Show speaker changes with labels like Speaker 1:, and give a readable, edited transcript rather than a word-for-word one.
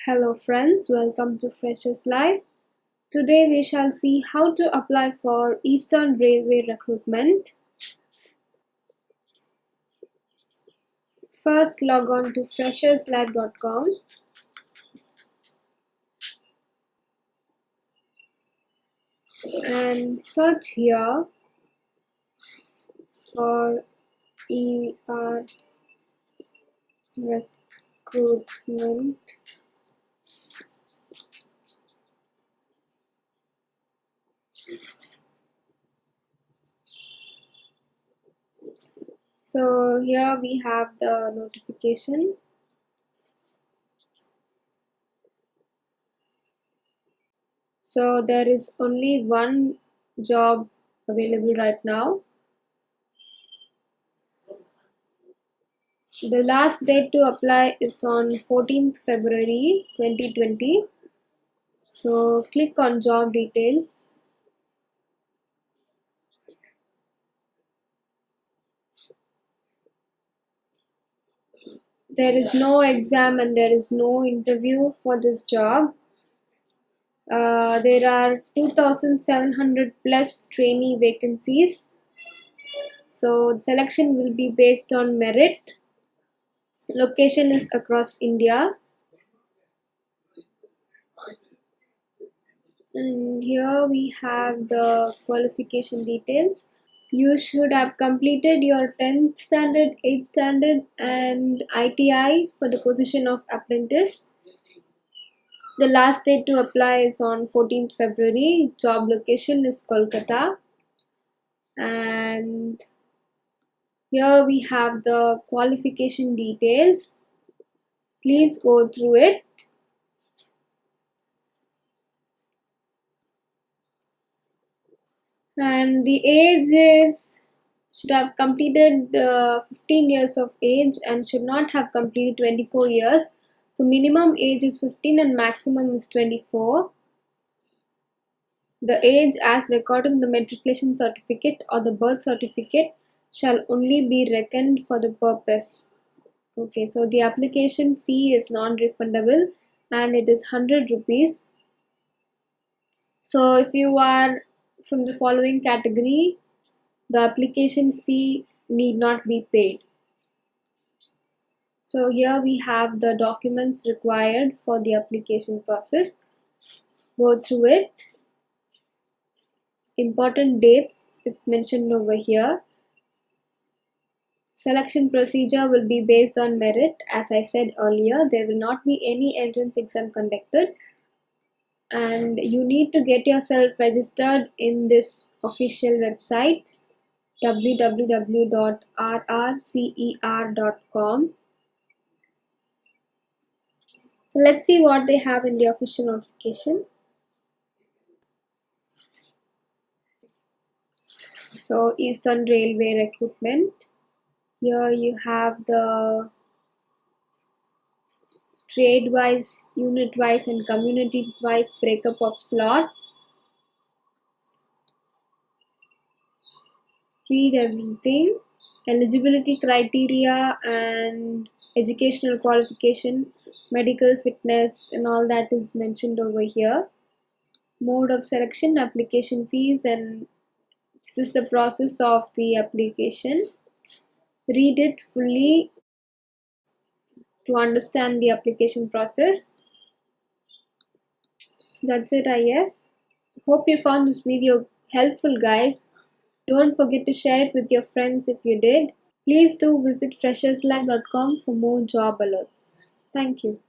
Speaker 1: Hello friends, welcome to Freshers Live. Today we shall see how to apply for Eastern Railway recruitment. First log on to fresherslive.com and search here for ER recruitment. So here we have the notification. So there is only one job available right now. The last date to apply is on 14th February 2020. So click on job details. There is no exam and there is no interview for this job. There are 2,700 plus trainee vacancies. So selection will be based on merit. Location is across India. And here we have the qualification details. You should have completed your 10th standard, 8th standard and ITI for the position of apprentice. The last date to apply is on 14th February. Job location is Kolkata. And here we have the qualification details. Please go through it. And the age is should have completed 15 years of age and should not have completed 24 years. So minimum age is 15 and maximum is 24. The age as recorded in the matriculation certificate or the birth certificate shall only be reckoned for the purpose. Okay, so the application fee is non-refundable and it is 100 rupees. So if you are from the following category, the application fee need not be paid. So here we have the documents required for the application process. Go through it. Important dates is mentioned over here. Selection procedure will be based on merit. As I said earlier, there will not be any entrance exam conducted. And you need to get yourself registered in this official website www.rrcer.com. So let's see what they have in the official notification. So Eastern Railway recruitment. Here you have the trade-wise, unit-wise and community-wise breakup of slots. Read everything. Eligibility criteria and educational qualification, medical fitness and all that is mentioned over here. Mode of selection, application fees, and this is the process of the application. Read it fully to understand the application process. That's it, I guess. Hope you found this video helpful, guys. Don't forget to share it with your friends if you did. Please do visit fresherslive.com for more job alerts. Thank you.